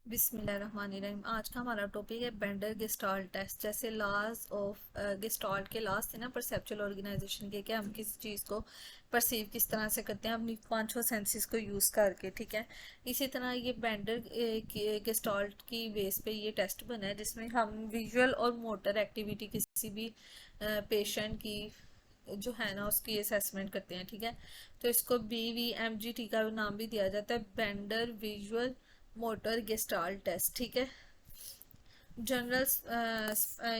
बिस्मिल्लाहिर्रहमानिर्रहीम। आज का हमारा टॉपिक है बेंडर गेस्टाल्ट टेस्ट। जैसे लॉज ऑफ गेस्टाल्ट के लॉज थे ना परसेप्चुअल ऑर्गेनाइजेशन के, कि हम किसी चीज़ को परसीव किस तरह से करते हैं अपनी पांचों सेंसेस को यूज़ करके। ठीक है, इसी तरह ये बेंडर गेस्टाल्ट की बेस पे ये टेस्ट बना है, जिसमें हम विजुअल और मोटर एक्टिविटी किसी भी पेशेंट की जो है ना उसकी असेसमेंट करते हैं। ठीक है, तो इसको BVMGT का नाम भी दिया जाता है, Bender visual motor gestalt test. ठीक है, जनरल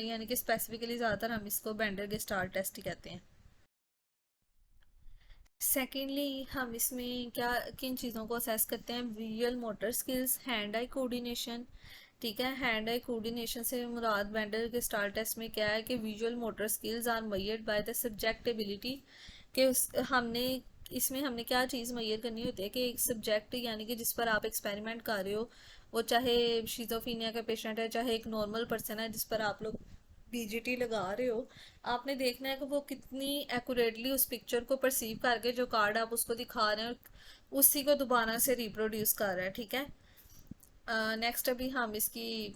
यानी कि स्पेसिफिकली ज़्यादातर हम इसको बेंडर गेस्टाल्ट टेस्ट ही कहते हैं। सेकेंडली हम इसमें क्या किन चीज़ों को असेस करते हैं? Visual motor skills, hand eye coordination. ठीक है, हैंड आई कोऑर्डिनेशन से मुराद बेंडर के स्टार टेस्ट में क्या है कि visual motor skills are measured by the subject ability, कि हमने इसमें हमने क्या चीज़ मैयर करनी होती है कि एक सब्जेक्ट यानी कि जिस पर आप एक्सपेरिमेंट कर रहे हो, वो चाहे शिजोफीनिया का पेशेंट है चाहे एक नॉर्मल पर्सन है जिस पर आप लोग BGT लगा रहे हो, आपने देखना है कि वो कितनी एक्यूरेटली उस पिक्चर को परसीव करके जो कार्ड आप उसको दिखा रहे हैं उसी को दोबारा से रिप्रोड्यूस कर रहा है। ठीक है, नेक्स्ट अभी हम इसकी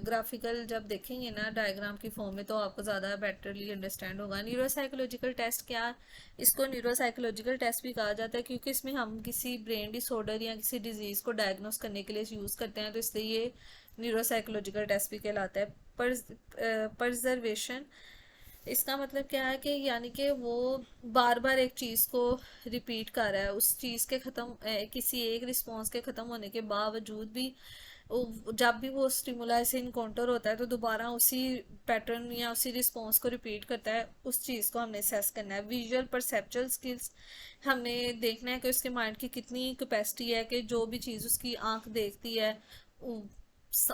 ग्राफिकल जब देखेंगे ना डायग्राम की फॉर्म में, तो आपको ज़्यादा बेटरली अंडरस्टैंड होगा। न्यूरोसाइकोलॉजिकल टेस्ट क्या, इसको न्यूरोसाइकोलॉजिकल टेस्ट भी कहा जाता है क्योंकि इसमें हम किसी ब्रेन डिसऑर्डर या किसी डिजीज़ को डायग्नोस करने के लिए यूज़ करते हैं, तो इसलिए ये न्यूरोसाइकोलॉजिकल टेस्ट भी कहलाता है। परजर्वेशन, इसका मतलब क्या है कि यानी कि वो बार बार एक चीज़ को रिपीट कर रहा है, उस चीज़ के किसी एक रिस्पॉन्स के ख़त्म होने के बावजूद भी जब भी वो स्टिमुलाई से इनकाउंटर होता है तो दोबारा उसी पैटर्न या उसी रिस्पॉन्स को रिपीट करता है। उस चीज़ को हमने असेस करना है। विजुअल परसेप्चुअल स्किल्स, हमने देखना है कि उसके माइंड की कितनी कैपेसिटी है कि जो भी चीज़ उसकी आंख देखती है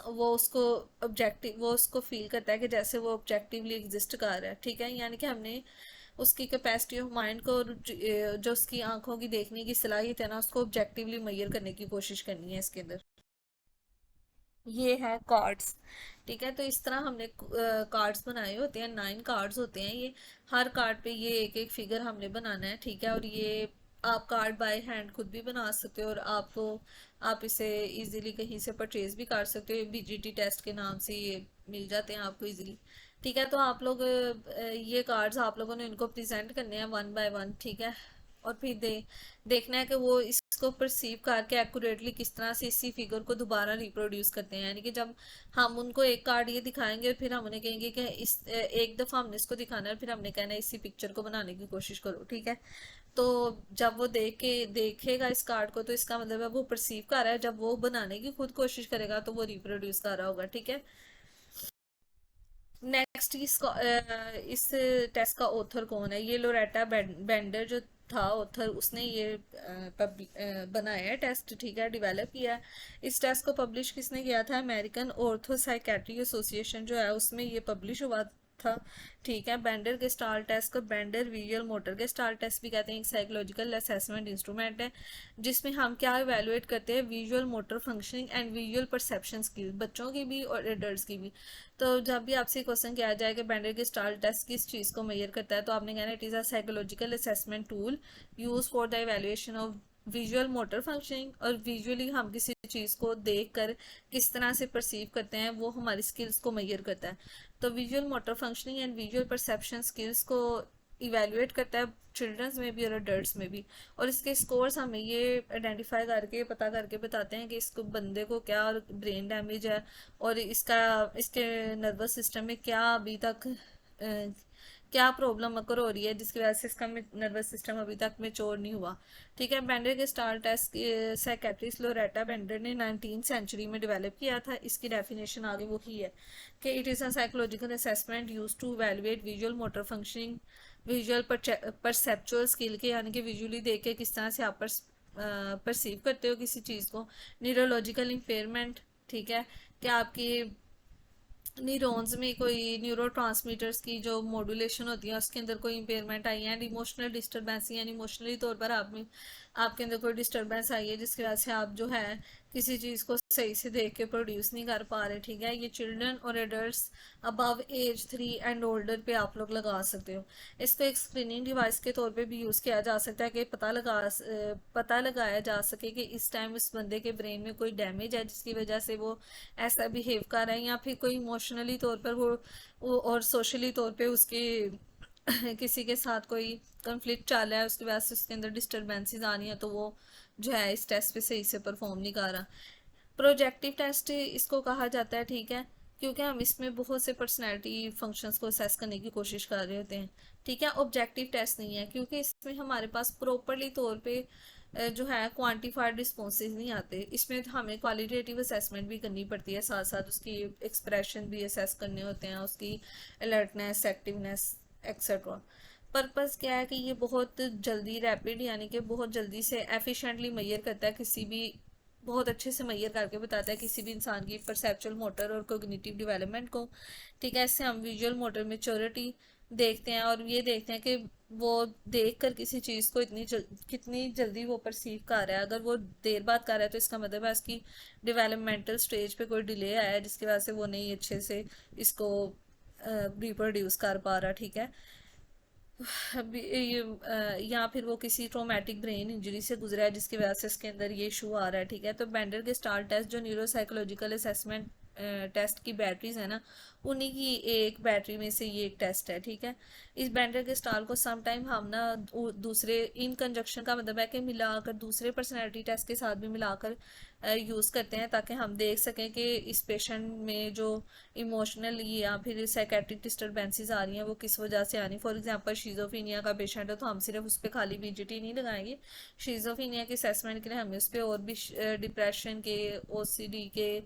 वो उसको ऑब्जेक्टिव वो उसको फील करता है कि जैसे वो ऑब्जेक्टिवली एग्जिस्ट कर रहा है। ठीक है, यानी कि हमने उसकी कैपेसिटी ऑफ माइंड को जो उसकी आंखों की देखने की सलाहियत है ना उसको ऑब्जेक्टिवली मेजर करने की कोशिश करनी है इसके अंदर। ये है कार्ड्स। ठीक है, तो इस तरह हमने कार्ड्स बनाए होते हैं, 9 कार्ड्स होते हैं ये। हर कार्ड पे ये एक एक फिगर हमने बनाना है। ठीक है, और ये आप कार्ड बाय हैंड खुद भी बना सकते हो और आप इसे इजीली कहीं से परचेज भी कर सकते हो। BGT टेस्ट के नाम से ये मिल जाते हैं आपको इजीली। ठीक है, तो आप लोग ये कार्ड्स आप लोगों ने इनको प्रेजेंट करने हैं वन बाय वन। ठीक है, और फिर देखना है कि वो इसको परसीव करके एक्यूरेटली किस तरह से इसी फिगर को दोबारा रिप्रोड्यूस करते हैं। यानी कि जब हम उनको एक कार्ड ये दिखाएंगे और फिर हम उन्हें कहेंगे कि एक दफ़ा हमने इसको दिखाना है और फिर हमने कहना है इसी पिक्चर को बनाने की कोशिश करो। ठीक है, तो जब वो देखेगा इस कार्ड को तो इसका मतलब है वो परसीव कर रहा है, जब वो बनाने की खुद कोशिश करेगा तो वो रिप्रोड्यूस कर रहा होगा। ठीक है, नेक्स्ट इस टेस्ट का ऑथर कौन है? ये लोरेटा बेंडर जो था ऑथर, उसने ये बनाया है टेस्ट। ठीक है, डेवलप किया है। इस टेस्ट को पब्लिश किसने किया था? अमेरिकन ऑर्थो साइकेट्री एसोसिएशन जो है उसमें ये पब्लिश हुआ था। ठीक है, बेंडर के स्टार टेस्ट को बेंडर विजुअल मोटर के स्टार टेस्ट भी कहते हैं। एक साइकोलॉजिकल असेसमेंट इंस्ट्रूमेंट है जिसमें हम क्या इवेलुएट करते हैं? Visual motor functioning and visual perception skill, बच्चों की भी और एडल्ट्स की भी। तो जब भी आपसे क्वेश्चन किया जाए कि बेंडर के स्टार टेस्ट किस चीज़ को मेजर करता है, तो आपने कहना it is a psychological assessment tool use for the evaluation of visual motor functioning. और विजुअली हम किसी चीज़ को देख कर किस तरह से परसीव करते हैं वो हमारी स्किल्स को मेजर करता है। तो visual motor functioning and visual perception skills को इवेल्युएट करता है चिल्ड्रंस में भी और अडल्ट्स में भी। और इसके स्कोर्स हमें ये आइडेंटिफाई करके पता करके बताते हैं कि इसको बंदे को क्या ब्रेन डैमेज है और इसके नर्वस सिस्टम में क्या अभी तक क्या प्रॉब्लम अकर हो रही है जिसकी वजह से इसका नर्वस सिस्टम अभी तक मेच्योर नहीं हुआ। ठीक है, बेंडर के star test psychiatrist Loretta Bender ने 19th सेंचुरी में डेवलप किया था। इसकी डेफिनेशन आगे वही है कि it is a psychological assessment use to evaluate visual motor functioning, visual perceptual skill के, यानी कि विजुअली देख के किस तरह से आप परसीव करते हो किसी चीज़ को। न्यूरोलॉजिकल इम्पेयरमेंट, ठीक है, कि आपकी न्यूरॉन्स में कोई न्यूरो की जो मॉड्यूलेशन होती है उसके अंदर कोई इंपेयरमेंट आई है। एंड इमोशनल डिस्टर्बेंस, यानी इमोशनली तौर पर आपके अंदर कोई डिस्टरबेंस आई है जिसकी वजह से आप जो है किसी चीज़ को सही से देख के प्रोड्यूस नहीं कर पा रहे, ठीक है। ये चिल्ड्रन और adults above age 3 and older पे आप लोग लगा सकते हो। इसको एक स्क्रीनिंग डिवाइस के तौर पे भी यूज़ किया जा सकता है कि पता लगाया जा सके कि इस टाइम उस बंदे के ब्रेन में कोई डैमेज है जिसकी वजह से वो ऐसा बिहेव कर रहा है, या फिर कोई इमोशनली तौर पर वो और सोशली तौर पे उसकी किसी के साथ कोई कंफ्लिक्ट चल रहा है, उसकी वजह से उसके अंदर डिस्टर्बेंसेस आ रही हैं, तो वो जो है इस टेस्ट पे सही से परफॉर्म नहीं कर रहा। प्रोजेक्टिव टेस्ट इसको कहा जाता है, ठीक है, क्योंकि हम इसमें बहुत से पर्सनैलिटी फंक्शंस को असेस करने की कोशिश कर रहे होते हैं, ठीक है। ऑब्जेक्टिव टेस्ट नहीं है क्योंकि इसमें हमारे पास प्रॉपरली तौर पे जो है क्वांटिफाइड रिस्पॉन्सेज नहीं आते। इसमें तो हमें क्वालिटेटिव असेसमेंट भी करनी पड़ती है, साथ साथ उसकी एक्सप्रेशन भी असेस करने होते हैं, उसकी अलर्टनेस, एक्टिवनेस, एक्सेट्रा। पर्पस क्या है कि ये बहुत जल्दी रैपिड यानी कि बहुत जल्दी से एफिशिएंटली मैयर करता है, किसी भी बहुत अच्छे से मैयर करके बताता है किसी भी इंसान की परसेप्चुअल, मोटर और कोग्निटिव डेवलपमेंट को, ठीक है। इससे हम विजुअल मोटर मेच्योरिटी देखते हैं और ये देखते हैं कि वो देख कर किसी चीज़ को कितनी जल्दी वो परसीव कर रहा है। अगर वो देर बाद कर रहा है तो इसका मतलब है उसकी डेवलपमेंटल स्टेज पे कोई डिले आया है जिसकी वजह से वो नहीं अच्छे से इसको रिप्रोड्यूस कर पा रहा, ठीक है। या फिर वो किसी ट्रोमेटिक ब्रेन इंजरी से गुजरा है जिसकी वजह से इसके अंदर ये इशू आ रहा है, ठीक है। तो बेंडर के स्टार टेस्ट जो न्यूरोसाइकोलॉजिकल असेसमेंट टेस्ट की बैटरीज है ना, उन्हीं की एक बैटरी में से ये एक टेस्ट है, ठीक है। इस बेंडर के स्टार को सम टाइम हम ना दूसरे इन कंजक्शन का मतलब है कि मिलाकर दूसरे पर्सनैलिटी टेस्ट के साथ भी मिलाकर यूज़ करते हैं ताकि हम देख सकें कि इस पेशेंट में जो इमोशनल या फिर साइकेट्रिक डिस्टर्बेंसेस आ रही हैं वो किस वजह से आ रही हैं। फॉर एग्जांपल शीज़ोफ्रेनिया का पेशेंट है तो हम सिर्फ उस पर खाली बीजीटी नहीं लगाएंगे, शीज़ोफ्रेनिया के असेसमेंट के लिए हमें उस पर और भी डिप्रेशन के, ओसीडी के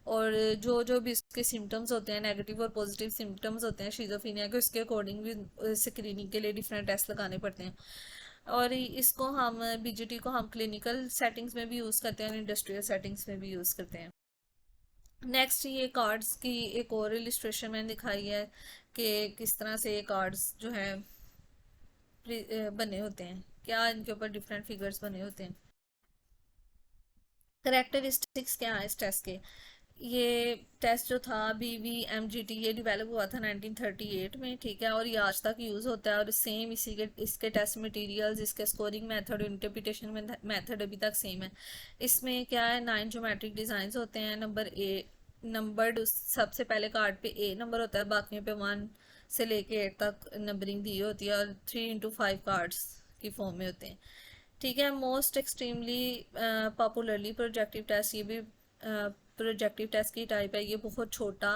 और जो जो भी उसके सिम्टम्स होते हैं, नेगेटिव और पॉजिटिव सिम्टम्स होते हैं शीज़ोफ्रेनिया के, उसके अकॉर्डिंग भी स्क्रीनिंग के लिए डिफरेंट टेस्ट लगाने पड़ते हैं। और इसको हम बीजीटी को हम क्लिनिकल सेटिंग्स में भी यूज़ करते हैं और इंडस्ट्रियल सेटिंग्स में भी यूज़ करते हैं। नेक्स्ट ये कार्ड्स की एक और इलिस्ट्रेशन मैंने दिखाई है कि किस तरह से ये कार्ड्स जो है बने होते हैं, क्या इनके ऊपर डिफरेंट फिगर्स बने होते हैं। करेक्टरिस्टिक्स क्या है इस टेस्ट के। ये टेस्ट जो था BVMGT ये डेवलप हुआ था 1938 में, ठीक है, और ये आज तक यूज़ होता है और सेम इसी के इसके टेस्ट मटेरियल्स, इसके स्कोरिंग मेथड, इंटरप्रिटेशन मेथड अभी तक सेम है। इसमें क्या है, 9 ज्योमेट्रिक डिज़ाइंस होते हैं। नंबर्ड सबसे पहले कार्ड पे A नंबर होता है, बाकी पे 1 से लेके 8 तक नंबरिंग दी होती है और 3x5 कार्ड्स की फॉर्म में होते हैं, ठीक है। Most extremely popularly projective test, ये भी प्रोजेक्टिव टेस्ट की टाइप है। ये बहुत छोटा,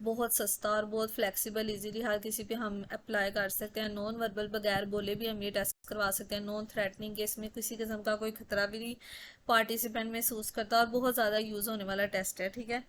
बहुत सस्ता और बहुत फ्लेक्सिबल, इजीली हर किसी पे हम अप्लाई कर सकते हैं। नॉन वर्बल, बगैर बोले भी हम ये टेस्ट करवा सकते हैं। नॉन थ्रेटनिंग केस में किसी किस्म का कोई खतरा भी नहीं पार्टिसिपेंट महसूस करता और बहुत ज़्यादा यूज़ होने वाला टेस्ट है, ठीक है।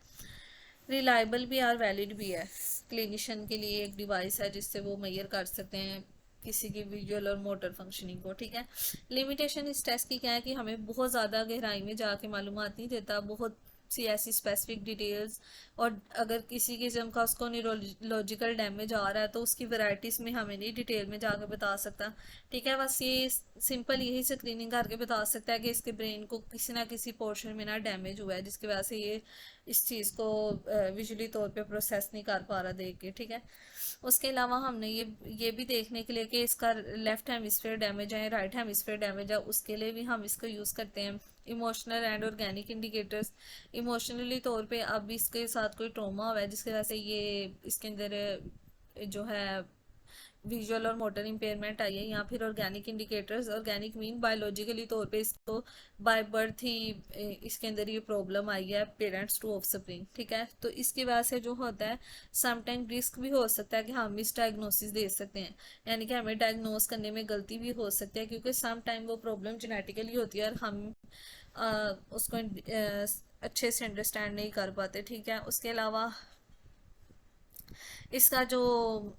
रिलायबल भी और वैलिड भी है। क्लिनिशियन के लिए एक डिवाइस है जिससे वो मैयर कर सकते हैं किसी की विजुअल और मोटर फंक्शनिंग को, ठीक है। लिमिटेशन इस टेस्ट की क्या है कि हमें बहुत ज़्यादा गहराई में जाके मालूमात नहीं देता, बहुत सी ऐसी स्पेसिफिक डिटेल्स, और अगर किसी किस्म का उसको न्यूरोलॉजिकल डैमेज आ रहा है तो उसकी वैरायटीज़ में हमें नहीं डिटेल में जाकर बता सकता, ठीक है। बस ये सिंपल यही स्क्रीनिंग करके बता सकता है कि इसके ब्रेन को किसी ना किसी पोर्शन में ना डैमेज हुआ है जिसकी वजह से ये इस चीज़ को विजुअली तौर पे प्रोसेस नहीं कर पा रहा देख के, ठीक है। उसके अलावा हमने ये भी देखने के लिए कि इसका लेफ्ट हेमिस्फेयर डैमेज है, राइट हेमिस्फेयर डैमेज है, उसके लिए भी हम इसको यूज़ करते हैं। Emotional and organic indicators, emotionally तौर पे अब इसके साथ कोई ट्रॉमा हुआ है जिसकी वजह से ये इसके अंदर जो है विजुअल और मोटर इम्पेयरमेंट आई है, या फिर organic indicators, organic mean biologically तौर पे इसको बाय बर्थ ही इसके अंदर ये प्रॉब्लम आई है, पेरेंट्स टू ऑफस्प्रिंग, ठीक है। तो इसकी वजह से जो होता है समटाइम रिस्क भी हो सकता है कि हम मिस डायग्नोसिस दे सकते हैं, यानी कि हमें डायग्नोस करने में गलती भी हो सकती है क्योंकि सम टाइम वो प्रॉब्लम जेनेटिकली होती है और हम उसको अच्छे से अंडरस्टैंड नहीं कर पाते, ठीक है। उसके अलावा इसका जो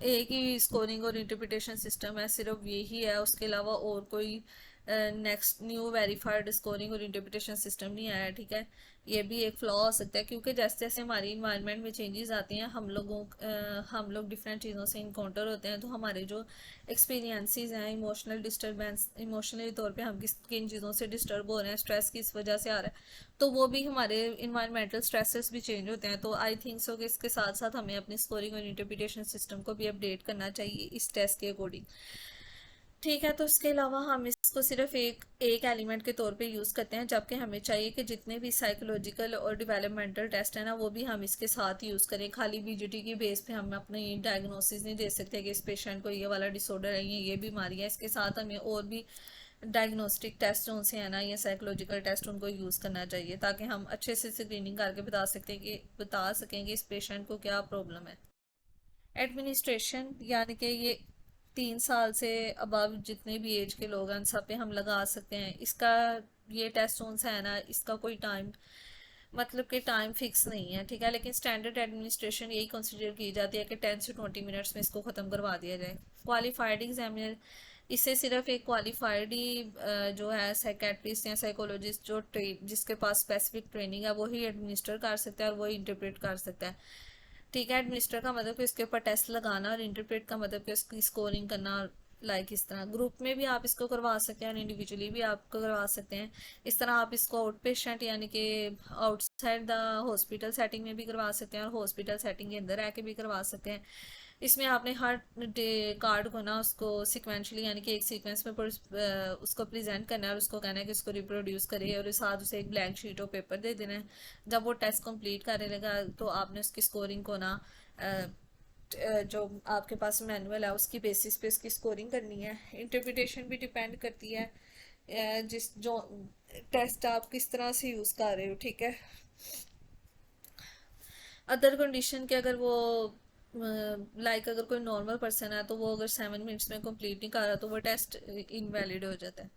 एक ही स्कोरिंग और इंटरप्रिटेशन सिस्टम है, सिर्फ यही है, उसके अलावा और कोई नेक्स्ट न्यू वेरीफाइड स्कोरिंग और इंटरप्रिटेशन सिस्टम नहीं आया, ठीक है। ये भी एक फ्लॉ हो सकता है, क्योंकि जैसे जैसे हमारी इन्वायरमेंट में चेंजेस आती हैं, हम लोग डिफरेंट चीज़ों से इनकाउंटर होते हैं, तो हमारे जो एक्सपीरियंसेस हैं, इमोशनल डिस्टर्बेंस, इमोशनली तौर पे हम किन चीज़ों से डिस्टर्ब हो रहे हैं, स्ट्रेस किस वजह से आ रहा है, तो वो भी हमारे इन्वायरमेंटल स्ट्रेसेस भी चेंज होते हैं। तो आई थिंक सो कि इसके साथ साथ हमें अपनी स्कोरिंग और इंटरप्रिटेशन सिस्टम को भी अपडेट करना चाहिए इस टेस्ट के अकॉर्डिंग, ठीक है। तो इसके अलावा हम इसको सिर्फ एक एक एलिमेंट के तौर पे यूज़ करते हैं, जबकि हमें चाहिए कि जितने भी साइकोलॉजिकल और डेवलपमेंटल टेस्ट है ना, वो भी हम इसके साथ यूज़ करें। खाली बीजीटी की बेस पे हम अपनी डायग्नोसिस नहीं दे सकते कि इस पेशेंट को ये वाला डिसऑर्डर है, ये बीमारी है। इसके साथ हमें और भी डायग्नोस्टिक टेस्ट जो से है ना, ये साइकोलॉजिकल टेस्ट, उनको यूज़ करना चाहिए, ताकि हम अच्छे से स्क्रीनिंग करके बता सकें कि इस पेशेंट को क्या प्रॉब्लम है। एडमिनिस्ट्रेशन यानी कि ये 3 साल से अबव जितने भी एज के लोग हैं उन सब पे हम लगा सकते हैं इसका। ये टेस्ट जोन है ना, इसका कोई टाइम मतलब कि टाइम फिक्स नहीं है, ठीक है। लेकिन स्टैंडर्ड एडमिनिस्ट्रेशन यही कंसिडर की जाती है कि 10 से 20 मिनट्स में इसको ख़त्म करवा दिया जाए। क्वालिफाइड एग्जामिनर, इससे सिर्फ एक क्वालिफाइड ही जो है साइकेट्रिस्ट या साइकोलॉजिस्ट जो जिसके पास स्पेसिफिक ट्रेनिंग है, वो ही एडमिनिस्टर कर सकता है और वही इंटरप्रेट कर सकता है, ठीक है। एडमिनिस्टर का मतलब कि इसके ऊपर टेस्ट लगाना, और इंटरप्रेट का मतलब कि उसकी स्कोरिंग करना। इस तरह ग्रुप में भी आप इसको करवा सकते हैं और इंडिविजुअली भी आप करवा सकते हैं। इस तरह आप इसको आउट पेशेंट यानी कि आउटसाइड द हॉस्पिटल सेटिंग में भी करवा सकते हैं और हॉस्पिटल सेटिंग के अंदर रह के भी करवा सकते हैं। इसमें आपने हर डे कार्ड को ना उसको सिक्वेंशली यानी कि एक सीक्वेंस में उसको प्रेजेंट करना है और उसको कहना है कि उसको रिप्रोड्यूस करे, और साथ उसे एक ब्लैंक शीट ऑफ पेपर दे देना है। जब वो टेस्ट कंप्लीट करने लगा तो आपने उसकी स्कोरिंग को ना जो आपके पास मैनुअल है उसकी बेसिस पे उसकी स्कोरिंग करनी है। इंटरप्रिटेशन भी डिपेंड करती है जिस जो टेस्ट आप किस तरह से यूज़ कर रहे हो, ठीक है। अदर कंडीशन के अगर वो अगर कोई नॉर्मल पर्सन है, तो वो अगर 7 मिनट्स में कंप्लीट नहीं कर रहा, तो वो टेस्ट इनवैलिड हो जाता है।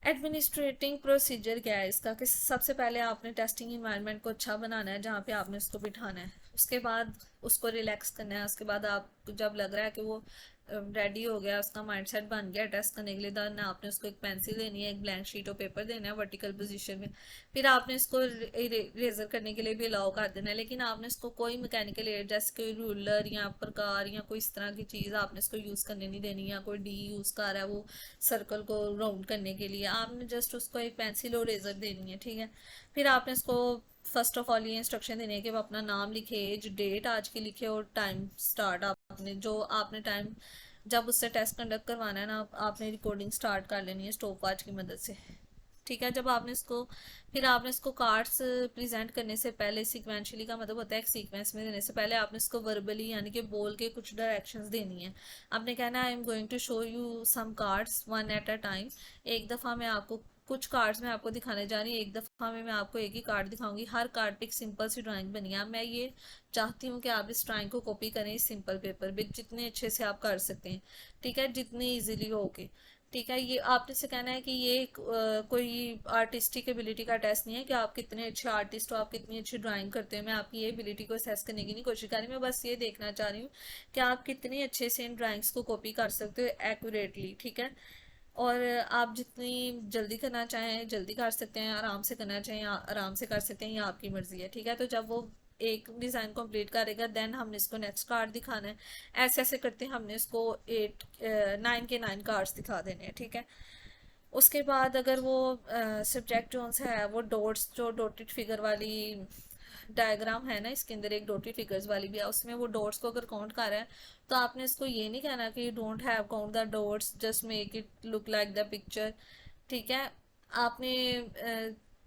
एडमिनिस्ट्रेटिंग प्रोसीजर क्या है इसका, कि सबसे पहले आपने टेस्टिंग इन्वायरमेंट को अच्छा बनाना है जहाँ पे आपने उसको बिठाना है। उसके बाद उसको रिलैक्स करना है। उसके बाद आप जब लग रहा है कि वो रेडी हो गया, उसका माइंडसेट बन गया टेस्ट करने के लिए, देन आपने उसको एक पेंसिल देनी है, एक ब्लैंक शीट ऑफ पेपर देना है वर्टिकल पोजीशन में। फिर आपने इसको रेजर करने के लिए भी अलाउ कर देना है, लेकिन आपने इसको कोई मैकेनिकल एड जैसे कोई रूलर या प्रकार या कोई इस तरह की चीज़ आपने इसको यूज़ करने नहीं देनी, या कोई डी यूज़ कर रहा है वो सर्कल को राउंड करने के लिए, आपने जस्ट उसको एक पेंसिल और रेजर देनी है, ठीक है। फिर आपने इसको फर्स्ट ऑफ ऑल ये इंस्ट्रक्शन देने के अपना नाम लिखे, एज डेट आज की लिखे, और टाइम स्टार्ट आपने जो आपने टाइम जब उससे टेस्ट कंडक्ट करवाना है ना, आपने रिकॉर्डिंग स्टार्ट कर लेनी है स्टॉप वॉच की मदद से, ठीक है। जब आपने इसको फिर आपने इसको कार्ड्स प्रेजेंट करने से पहले, सीक्वेंशली का मतलब होता है एक सीक्वेंस में देने से पहले आपने इसको वर्बली यानी कि बोल के कुछ डायरेक्शंस देनी है। आपने कहना I am going to show you some cards one at a time. एक दफ़ा मैं आपको कुछ कार्ड्स में आपको दिखाने जा रही हूँ, एक दफ़ा में मैं आपको एक ही कार्ड दिखाऊंगी। हर कार्ड पे एक सिंपल सी ड्राइंग बनी है। मैं ये चाहती हूँ कि आप इस ड्राइंग को कॉपी करें इस सिंपल पेपर पे, जितने अच्छे से आप कर सकते हैं, ठीक है, जितनी इजीली होके, ठीक है। ये आपने से कहना है कि ये कोई आर्टिस्टिक एबिलिटी का टेस्ट नहीं है कि आप कितने अच्छे आर्टिस्ट हो, आप कितनी अच्छी ड्राइंग करते हो। मैं आपकी ये एबिलिटी को असेस करने की नहीं कोशिश कर रही, मैं बस ये देखना चाह रही हूँ कि आप कितने अच्छे से इन ड्राइंग्स को कॉपी कर सकते हो एक्यूरेटली, ठीक है। और आप जितनी जल्दी करना चाहें जल्दी कर सकते हैं, आराम से करना चाहें आराम से कर सकते हैं, ये आपकी मर्जी है, ठीक है। तो जब वो एक डिज़ाइन कंप्लीट करेगा, देन हमने इसको नेक्स्ट कार्ड दिखाना है। ऐसे ऐसे करते हमने इसको 9 के 9 कार्ड्स दिखा देने हैं, ठीक है। उसके बाद अगर वो सब्जेक्ट जो है वो डॉट्स, जो डॉटेड फिगर वाली डायग्राम है ना, इसके अंदर एक डॉटेड फिगर्स वाली भी है, उसमें वो डॉट्स को अगर काउंट कर रहा है, तो आपने इसको ये नहीं कहना कि you don't have count the dots, just make it look like the picture, ठीक है। आपने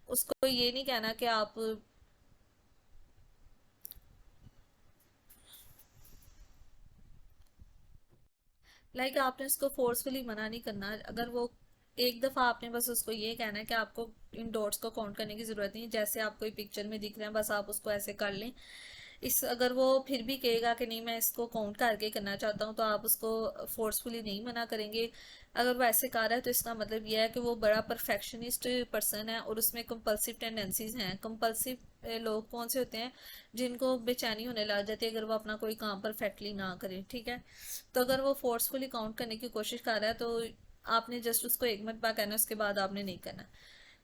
उसको ये नहीं कहना कि आप आपने उसको फोर्सफुली मना नहीं करना। अगर वो एक दफ़ा आपने बस उसको ये कहना है कि आपको इन डॉट्स को काउंट करने की ज़रूरत नहीं, जैसे आप कोई पिक्चर में दिख रहे हैं बस आप उसको ऐसे कर लें। इस अगर वो फिर भी कहेगा कि नहीं मैं इसको काउंट करके करना चाहता हूँ, तो आप उसको फोर्सफुली नहीं मना करेंगे। अगर वो ऐसे कर रहा है तो इसका मतलब यह है कि वो बड़ा परफेक्शनिस्ट पर्सन है और उसमें कंपल्सिव टेंडेंसीज हैं। कंपल्सिव लोग कौन से होते हैं, जिनको बेचैनी होने लग जाती है अगर वो अपना कोई काम परफेक्टली ना करे, ठीक है। तो अगर वो फोर्सफुली काउंट करने की कोशिश कर रहा है, तो आपने जस्ट उसको एक मिनट बाद करना है, उसके बाद आपने नहीं करना।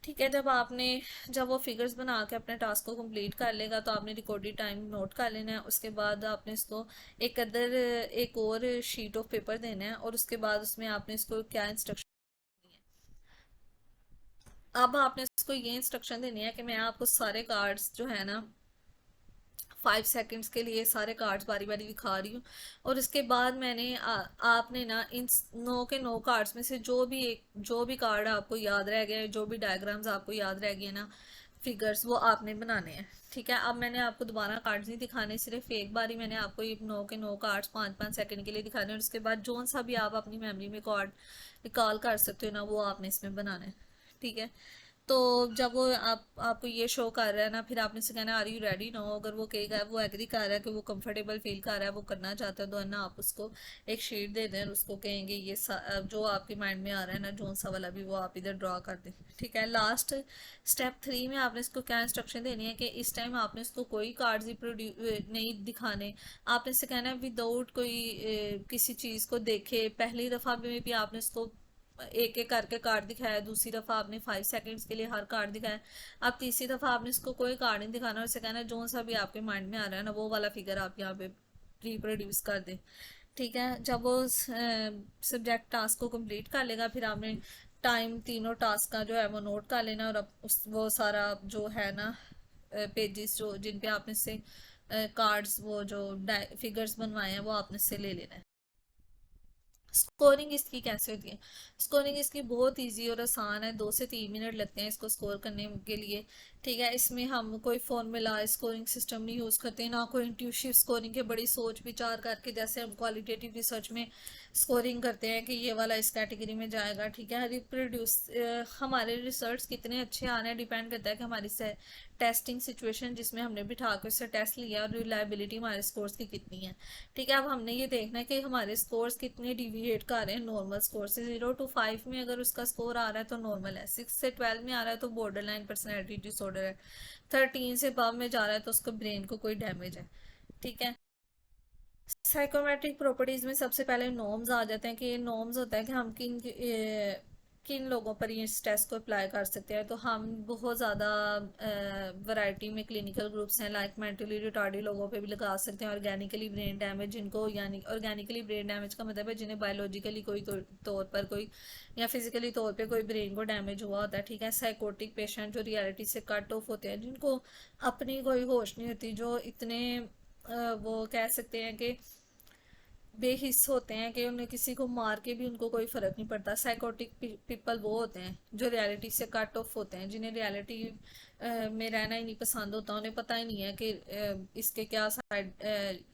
ठीक है, जब वो फिगर्स बना के अपने टास्क को कंप्लीट कर लेगा तो आपने रिकॉर्डेड टाइम नोट कर लेना है। उसके बाद आपने इसको एक और शीट ऑफ पेपर देना है, और उसके बाद उसमें आपने इसको क्या इंस्ट्रक्शन, अब आपने इसको ये इंस्ट्रक्शन देनी है कि मैं आपको सारे कार्ड्स जो है ना 5 सेकंड्स के लिए सारे कार्ड्स बारी बारी दिखा रही हूँ, और उसके बाद आपने ना इन 9 के 9 कार्ड्स में से जो भी कार्ड आपको याद रह गया है, जो भी डायग्राम्स आपको याद रह गए ना, फिगर्स, वो आपने बनाने हैं। ठीक है, अब मैंने आपको दोबारा कार्ड्स नहीं दिखाने, सिर्फ एक बार ही मैंने आपको ये 9 के 9 कार्ड्स 5 5 सेकंड के लिए दिखाने हैं, और उसके बाद जोन सा भी आप अपनी मेमोरी में कार्ड रिकॉल कर सकते हो ना, वो आपने इसमें बनाना है। ठीक है, तो जब वो आपको ये शो कर रहा है ना, फिर आपने से कहना आर यू रेडी नो, अगर वो कहेगा, वो एग्री कर रहा है कि वो कंफर्टेबल फील कर रहा है, वो करना चाहता है, तो है ना आप उसको एक शीट दे दें, उसको कहेंगे जो आपके माइंड में आ रहा है ना, जोन सा वाला भी वो आप इधर ड्रॉ कर दें। ठीक है, लास्ट स्टेप 3 में आपने इसको क्या इंस्ट्रक्शन देनी है कि इस टाइम आपने इसको कोई कार्ड्स ही नहीं दिखाने। आपने से कहना है विदाउट कोई किसी चीज़ को देखे, पहली दफ़ा में भी आपने इसको एक एक करके कार्ड दिखाया, दूसरी दफ़ा आपने 5 सेकंड्स के लिए हर कार्ड दिखाया, अब तीसरी दफ़ा आपने इसको कोई कार्ड नहीं दिखाना, और इसे कहना है जो सा भी आपके माइंड में आ रहा है ना, वो वाला फिगर आप यहाँ पे रिप्रोड्यूस कर दें। ठीक है, जब वो सब्जेक्ट टास्क को कंप्लीट कर लेगा, फिर आपने टाइम तीनों टास्क का जो है वो नोट कर लेना, और अब वो सारा जो है ना पेजेस जो जिन पे आपने से कार्ड्स वो जो फिगर्स बनवाए हैं वो आपने से ले लेना है। स्कोरिंग इसकी कैसे होती है? स्कोरिंग इसकी बहुत इजी और आसान है, 2 से 3 मिनट लगते हैं इसको स्कोर करने के लिए। ठीक है, इसमें हम कोई फॉर्मूला स्कोरिंग सिस्टम नहीं यूज़ करते, ना कोई इंट्यूटिव स्कोरिंग के बड़ी सोच विचार करके जैसे हम क्वालिटेटिव रिसर्च में स्कोरिंग करते हैं कि ये वाला इस कैटेगरी में जाएगा। ठीक है, रिप्रोड्यूस हमारे रिसर्च कितने अच्छे आ रहे हैं डिपेंड करता है कि हमारी टेस्टिंग सिचुएशन जिसमें हमने बिठा के उससे टेस्ट लिया, और रिलायबिलिटी हमारे स्कोर्स की कितनी है। ठीक है, अब हमने ये देखना है कि हमारे स्कोर्स कितने डिविएट कर रहे हैं नॉर्मल स्कोर से। 0 to 5 में अगर उसका स्कोर आ रहा है तो नॉर्मल है, 6 से 12 में आ रहा है तो बॉर्डर लाइन पर्सनैलिटी डिसऑर्डर है, 13 से above में जा रहा है तो उसको ब्रेन को कोई डैमेज है। ठीक है, साइकोमेट्रिक प्रॉपर्टीज में सबसे पहले नॉर्म्स आ जाते हैं, कि ये नॉर्म्स होता है कि हम किन लोगों पर ये इस टेस्ट को अप्लाई कर सकते हैं। तो हम बहुत ज़्यादा वैरायटी में क्लिनिकल ग्रुप्स हैं, लाइक मेंटली रिटार्डेड लोगों पे भी लगा सकते हैं, ऑर्गेनिकली ब्रेन डैमेज जिनको, यानी ऑर्गेनिकली ब्रेन डैमेज का मतलब है जिन्हें बायोलॉजिकली कोई तौर पर कोई या फिजिकली तौर पे कोई ब्रेन को डैमेज हुआ होता है। ठीक है, साइकोटिक पेशेंट जो रियलिटी से कट ऑफ होते हैं, जिनको अपनी कोई होश नहीं होती, जो इतने वो कह सकते हैं कि बेहिस होते हैं कि उन्हें किसी को मार के भी उनको कोई फर्क नहीं पड़ता। साइकोटिक पीपल वो होते हैं जो रियलिटी से कट ऑफ होते हैं, जिन्हें रियलिटी में रहना ही नहीं पसंद होता, उन्हें पता ही नहीं है कि इसके क्या साइड,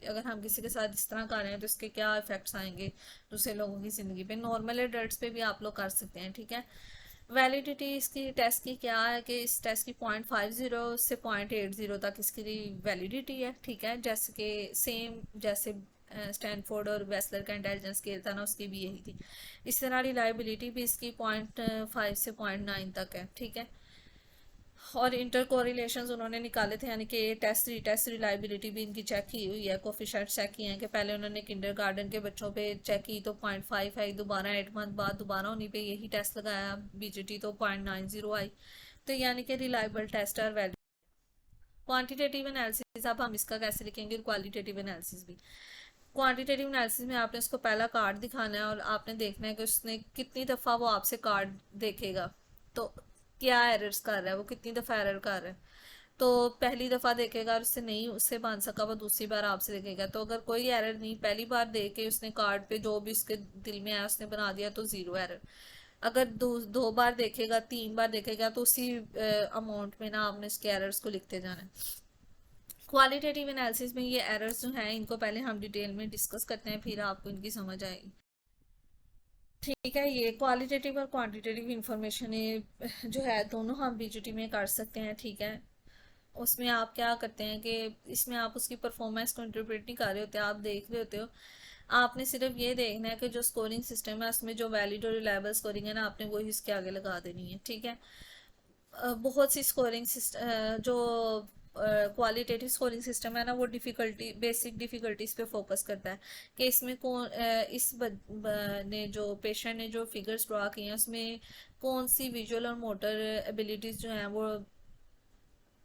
अगर हम किसी के साथ इस तरह कर रहे हैं तो इसके क्या इफेक्ट्स आएंगे दूसरे लोगों की ज़िंदगी पे। नॉर्मल एडल्ट्स पे भी आप लोग कर सकते हैं। ठीक है, वैलिडिटी इसकी टेस्ट की क्या है कि इस टेस्ट की 0.50 से 0.80 तक इसकी वैलिडिटी है। ठीक है, जैसे कि सेम जैसे स्टैनफोर्ड और वेस्लर का इंटेलिजेंस स्केल था ना, उसकी भी यही थी। इस तरह रिलायबिलिटी भी इसकी 0.5 से 0.9 तक है। ठीक है, और इंटर कोरिलेशंस उन्होंने निकाले थे, यानी कि टेस्ट रीटेस्ट रिलायबिलिटी भी इनकी चेक की हुई है, कोफिशिएंट चेक किए हैं। कि पहले उन्होंने किंडर गार्डन के बच्चों पे चेक की तो 0.5 आई, दोबारा 8 मंथ बाद दोबारा उन्हीं पे यही टेस्ट लगाया बीजीटी तो 0.90 आई। तो यानी कि रिलायबल टेस्ट और वैल्यू। क्वांटिटेटिव एनालिसिस, अब हम इसका कैसे लिखेंगे क्वालिटेटिव एनालिसिस भी। क्वांटिटेटिव एनालिसिस में आपने उसको पहला कार्ड दिखाना है, और आपने देखना है कि उसने कितनी दफ़ा वो आपसे कार्ड देखेगा, तो क्या एरर्स कर रहा है, वो कितनी दफ़ा एरर कर रहा है। तो पहली दफ़ा देखेगा और उससे नहीं उससे बांध सका, वो दूसरी बार आपसे देखेगा, तो अगर कोई एरर नहीं, पहली बार देख के उसने कार्ड पे जो भी उसके दिल में आया उसने बना दिया तो 0 एरर। अगर दो बार देखेगा, 3 बार देखेगा, तो उसी अमाउंट में ना आपने उसके एरर्स को लिखते जाना है। क्वालिटेटिव एनालिसिस में ये एरर्स जो हैं इनको पहले हम डिटेल में डिस्कस करते हैं, फिर आपको इनकी समझ आएगी। ठीक है, ये क्वालिटेटिव और क्वांटिटेटिव इंफॉर्मेशन ये जो है दोनों हम बीजीटी में कर सकते हैं। ठीक है, उसमें आप क्या करते हैं कि इसमें आप उसकी परफॉर्मेंस को इंटरप्रेट नहीं कर रहे होते, आप देख रहे होते हो। आपने सिर्फ ये देखना है कि जो स्कोरिंग सिस्टम है उसमें जो वैलिड और रिलायबल स्कोरिंग है ना, आपने वही इसके आगे लगा देनी है। ठीक है, बहुत सी स्कोरिंग जो क्वालिटेटिव स्कोरिंग सिस्टम है ना, वो डिफ़िकल्टी बेसिक डिफ़िकल्टीज पे फोकस करता है कि इसमें कौन ने जो पेशेंट ने जो फिगर्स ड्रा किए हैं उसमें कौन सी विजुअल और मोटर एबिलिटीज़ जो हैं वो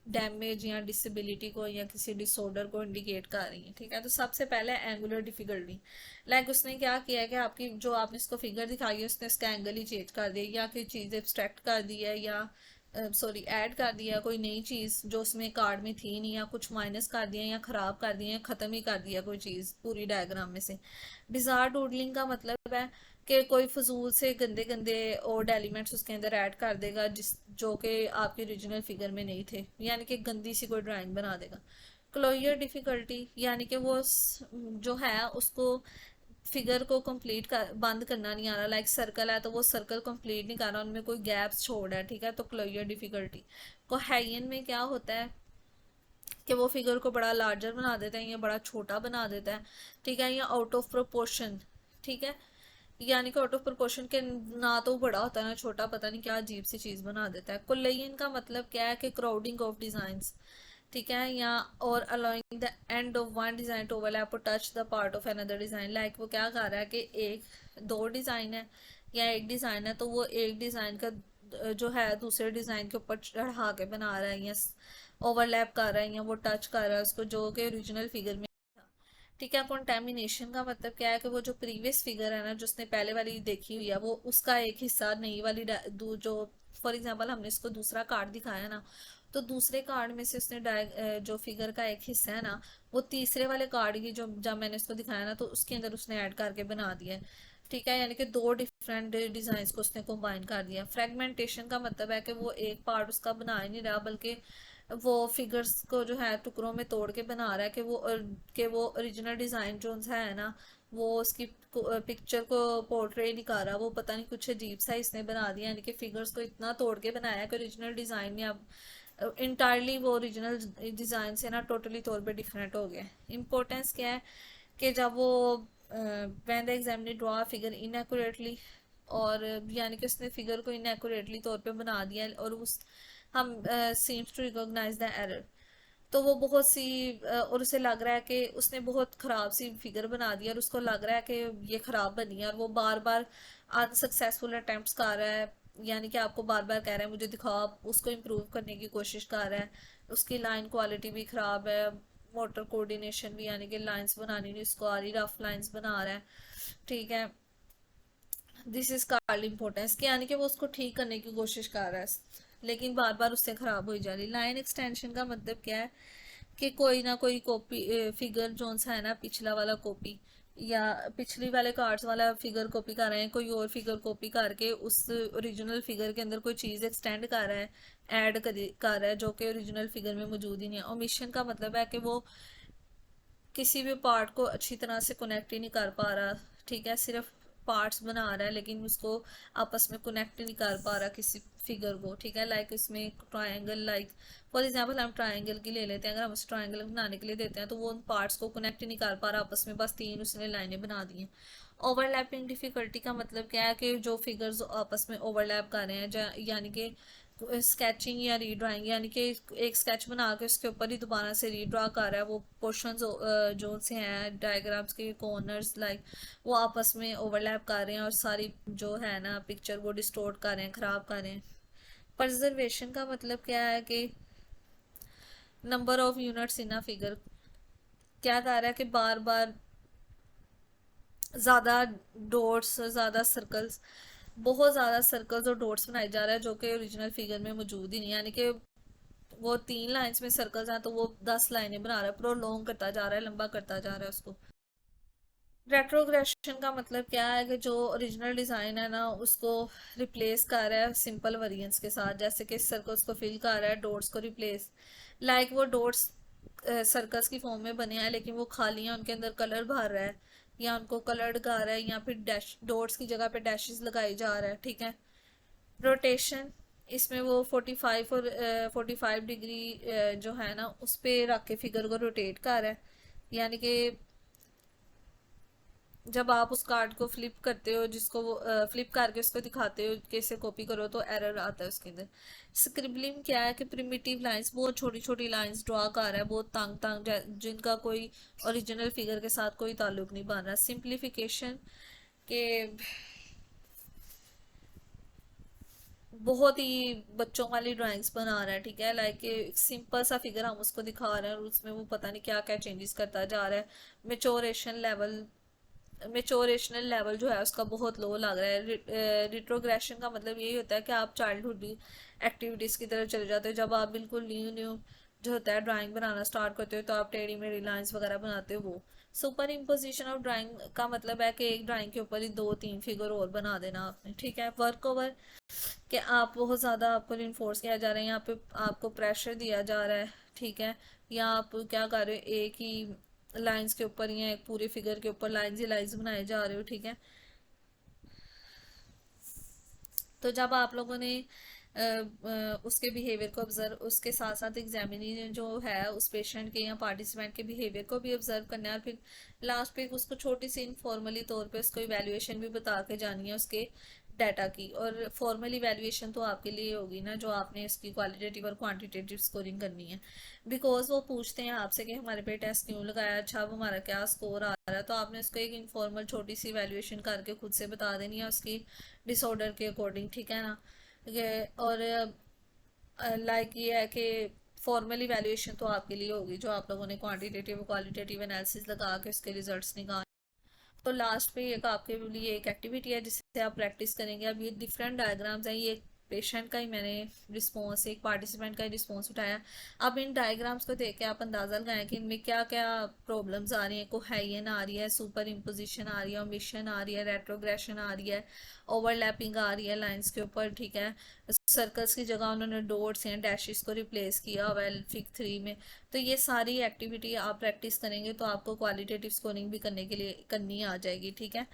डैमेज या डिसेबिलिटी को या किसी डिसऑर्डर को इंडिकेट कर रही है। ठीक है, तो सबसे पहले एंगुलर डिफिकल्टी, लाइक उसने क्या किया है कि आपकी जो आपने इसको फिगर दिखाई है उसने इसका एंगल ही चेंज कर दिया, या कोई चीज़ एब्स्ट्रैक्ट कर दी है, या सॉरी ऐड कर दिया कोई नई चीज़ जो उसमें कार्ड में थी नहीं, या कुछ माइनस कर दिया या ख़राब कर दिया या ख़त्म ही कर दिया कोई चीज़ पूरी डायग्राम में से। बिजार डूडलिंग का मतलब है कि कोई फजूल से गंदे गंदे ओल्ड एलिमेंट्स उसके अंदर ऐड कर देगा जिस जो कि आपके ओरिजिनल फिगर में नहीं थे, यानी कि गंदी सी कोई ड्राइंग बना देगा। क्लोजर डिफ़िकल्टी यानी कि वो जो है उसको फिगर को कंप्लीट कर बंद करना नहीं आ रहा, लाइक सर्कल है तो वो सर्कल कंप्लीट नहीं कर रहा, उनमें कोई गैप्स छोड़ है। ठीक है, तो क्लोजर डिफ़िकल्टी। कोहेजन में क्या होता है कि वो फिगर को बड़ा लार्जर बना देता है या बड़ा छोटा बना देता है। ठीक है, या आउट ऑफ प्रोपोर्शन। ठीक है, यानी कि आउट ऑफ प्रोपोर्शन के ना तो बड़ा होता है ना छोटा, पता नहीं क्या अजीब सी चीज़ बना देता है। कोलेजन का मतलब क्या है कि क्राउडिंग ऑफ डिज़ाइंस। ठीक है, या और allowing the end of one design to overlap और touch the part of another design, like वो क्या कर रहा है कि एक दो डिज़ाइन है या एक डिज़ाइन है तो वो एक डिज़ाइन का जो है दूसरे डिज़ाइन के ऊपर चढ़ा के बना रहा है या ओवरलैप कर रहा है या वो टच कर रहा है उसको जो कि ओरिजिनल फिगर में था। ठीक है, कंटेमिनेशन का मतलब क्या है कि वो जो प्रीवियस फिगर है ना जो उसने पहले वाली देखी हुई है वो उसका एक हिस्सा नई वाली जो फॉर एग्जांपल हमने इसको दूसरा कार्ड दिखाया ना, तो दूसरे कार्ड में से उसने जो फिगर का एक हिस्सा है ना वो तीसरे वाले कार्ड की जो जब मैंने इसको दिखाया ना तो उसके अंदर उसने ऐड करके बना दिया है। ठीक है, यानी कि दो डिफरेंट डिजाइन को उसने कंबाइन कर दिया। फ्रेगमेंटेशन का मतलब है कि वो एक पार्ट उसका बना ही नहीं रहा बल्कि वो फिगर्स को जो है टुकड़ों में तोड़ के बना रहा है कि वो ओरिजिनल डिज़ाइन जो है ना वो उसकी पिक्चर को पोर्ट्रे नहीं कर रहा, वो पता नहीं कुछ अजीब सा इसने बना दिया, यानी कि फिगर्स को इतना तोड़ के बनाया है कि ओरिजिनल डिज़ाइन में अब इंटायरली वो ओरिजिनल डिज़ाइन से ना टोटली तौर पे डिफरेंट हो गया। इम्पोर्टेंस क्या है कि जब वो when the examiner draw figure inaccurately, और यानी कि उसने फिगर को इनएक्यूरेटली तौर पे बना दिया और उस हम seems to recognise the error, तो वो बहुत सी और उसे लग रहा है कि उसने बहुत ख़राब सी फिगर बना दी और उसको लग रहा है कि ये ख़राब बनी है और वो बार बार अनसक्सेसफुल अटेम्प्ट्स कर रहा है, यानी कि आपको बार बार कह रहा है मुझे दिखाओ, आप उसको इम्प्रूव करने की कोशिश कर रहा है। उसकी लाइन क्वालिटी भी ख़राब है, मोटर कोऑर्डिनेशन भी, यानी कि लाइंस बनानी नहीं उसको आ रही, रफ लाइंस बना रहा है। ठीक है, दिस इज कॉल्ड इम्पोर्टेंस कि यानी कि वो उसको ठीक करने की कोशिश कर रहा है लेकिन बार बार उससे ख़राब हो जा रही। लाइन एक्सटेंशन का मतलब क्या है कि कोई ना कोई कॉपी फिगर जोन सा है ना पिछला वाला कॉपी या पिछली वाले कार्ड्स वाला फिगर कॉपी कर रहे हैं, कोई और फिगर कॉपी करके उस ओरिजिनल फिगर के अंदर कोई चीज़ एक्सटेंड कर रहा है, ऐड कर रहा है जो कि ओरिजिनल फिगर में मौजूद ही नहीं है। ओमिशन का मतलब है कि वो किसी भी पार्ट को अच्छी तरह से कनेक्ट ही नहीं कर पा रहा। ठीक है, सिर्फ पार्ट्स बना रहा है लेकिन उसको आपस में कनेक्ट नहीं कर पा रहा किसी फिगर को। ठीक है, लाइक इसमें ट्रायंगल, लाइक फॉर एग्जांपल हम ट्रायंगल की ले लेते हैं, अगर हम उस ट्रायंगल बनाने के लिए देते हैं तो वो उन पार्ट्स को कनेक्ट ही नहीं कर पा रहा आपस में, बस तीन उसने लाइनें बना दी हैं। ओवरलैपिंग डिफ़िकल्टी का मतलब क्या है कि जो फिगर्स आपस में ओवरलैप कर रहे हैं, यानी कि स्केचिंग या रीड्राइंग, यानी कि एक स्केच बना के उसके ऊपर ही दोबारा से रीड्रा कर रहा है, वो पोर्शंस जो से हैं डायग्राम्स के कॉर्नर्स लाइक वो आपस में ओवरलैप कर रहे हैं और सारी जो है ना पिक्चर वो डिस्टोर्ट कर रहे हैं, ख़राब कर रहे हैं। प्रजर्वेशन का मतलब क्या है कि number of units in a figure, क्या कर रहा है कि बार बार ज़्यादा डॉट्स, ज़्यादा सर्कल्स, बहुत ज़्यादा सर्कल्स और डॉट्स बनाए जा रहा है जो कि ओरिजिनल फिगर में मौजूद ही नहीं, यानी कि वो 3 लाइन्स में सर्कल्स हैं तो वो 10 लाइनें बना रहा है, प्रोलॉन्ग करता जा रहा है, लंबा करता जा रहा है उसको। रेट्रोग्रेशन का मतलब क्या है कि जो ओरिजिनल डिज़ाइन है ना उसको रिप्लेस कर रहा है सिंपल वेरिएंट्स के साथ, जैसे कि सर्कल्स को फिल कर रहा है, डॉट्स को रिप्लेस, लाइक वो डॉट्स सर्कल्स की फॉर्म में बने हैं लेकिन वो खाली हैं, उनके अंदर कलर भर रहा है या उनको कलर्ड कर रहा है या फिर डैश डॉट्स की जगह पे डैशेस लगाई जा रहा है। ठीक है, रोटेशन, इसमें वो 45 और 45 डिग्री जो है ना उस पे रख के फिगर को रोटेट कर रहा है, यानी कि जब आप उस कार्ड को फ्लिप करते हो, जिसको वो फ्लिप करके उसको दिखाते हो कैसे कॉपी करो, तो एरर आता है उसके अंदर। स्क्रिबलिंग क्या है कि प्रिमिटिव लाइंस, बहुत छोटी छोटी लाइंस ड्रॉ कर रहा है, बहुत तंग तंग, जिनका कोई ओरिजिनल फिगर के साथ कोई ताल्लुक नहीं बन रहा। सिंप्लीफिकेशन के बहुत ही बच्चों वाली ड्राइंग्स बना रहा है, ठीक है, लाइक एक सिंपल सा फिगर हम उसको दिखा रहे हैं और उसमें वो पता नहीं क्या क्या चेंजेस करता जा रहा है। मेचोरेशनल लेवल जो है उसका बहुत लो लग रहा है। रिट्रोग्रेशन का मतलब यही होता है कि आप चाइल्डहुड एक्टिविटीज़ की तरफ चले जाते हो। जब आप बिल्कुल न्यू न्यू जो होता है ड्राइंग बनाना स्टार्ट करते हो, तो आप टेढ़ी मेढ़ी लाइंस वगैरह बनाते हो। वो सुपर इम्पोजिशन ऑफ ड्राइंग का मतलब है कि एक ड्राइंग के ऊपर ही दो तीन फिगर और बना देना आपने, ठीक है। वर्क ओवर, कि आप बहुत ज़्यादा आपको इन्फोर्स किया जा रहा है, यहाँ पे आपको प्रेशर दिया जा रहा है, ठीक है। या आप क्या कर रहे हो, एक ही लाइंस के ऊपर या एक पूरे फिगर के ऊपर लाइंस ही लाइंस बनाए जा रहे हो, ठीक है। तो जब आप लोगों ने उसके बिहेवियर को ऑब्जर्व, उसके साथ साथ एग्जामिनेशन जो है उस पेशेंट के या पार्टिसिपेंट के बिहेवियर को भी ऑब्जर्व करना है, और फिर लास्ट पे उसको छोटी सी इनफॉर्मली तौर पे उसको इवैल्यूएशन भी बता के जानी है उसके डाटा की। और फॉर्मल इवैल्यूएशन तो आपके लिए होगी ना, जो आपने इसकी क्वालिटेटिव और क्वांटिटेटिव स्कोरिंग करनी है। बिकॉज वो पूछते हैं आपसे कि हमारे पे टेस्ट क्यों लगाया, अच्छा अब हमारा क्या स्कोर आ रहा है, तो आपने उसको एक इनफॉर्मल छोटी सी इवैल्यूएशन करके खुद से बता देनी है उसकी डिसऑर्डर के अकॉर्डिंग, ठीक है ना। ये और लाइक ये है कि फॉर्मल इवैल्यूएशन तो आपके लिए होगी, जो आप लोगों ने क्वांटिटेटिव क्वालिटेटिव एनालिसिस लगा के उसके रिजल्ट्स निकाल। तो लास्ट पे एक आपके लिए एक एक्टिविटी है जिससे आप प्रैक्टिस करेंगे। अब ये डिफरेंट डायग्राम्स हैं, ये पेशेंट का ही मैंने रिस्पॉन्स, एक पार्टिसिपेंट का ही रिस्पॉन्स उठाया। अब इन डायग्राम्स को देख के आप अंदाजा लगाएं कि इनमें क्या क्या प्रॉब्लम्स आ रही हैं। कोहेजन आ रही है, सुपर इम्पोजिशन आ रही है, ओमिशन आ रही है, रेट्रोग्रेशन आ रही है, ओवरलैपिंग आ रही है लाइंस के ऊपर, ठीक है। सर्कल्स की जगह उन्होंने डॉट्स या डैशेस को रिप्लेस किया वेल फिग 3 में। तो ये सारी एक्टिविटी आप प्रैक्टिस करेंगे तो आपको क्वालिटेटिव स्कोरिंग भी करने के लिए करनी आ जाएगी, ठीक है।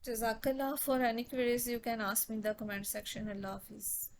जज़ाकल्लाह। For any queries you can ask me in the comment section. अल्लाह हाफिज़।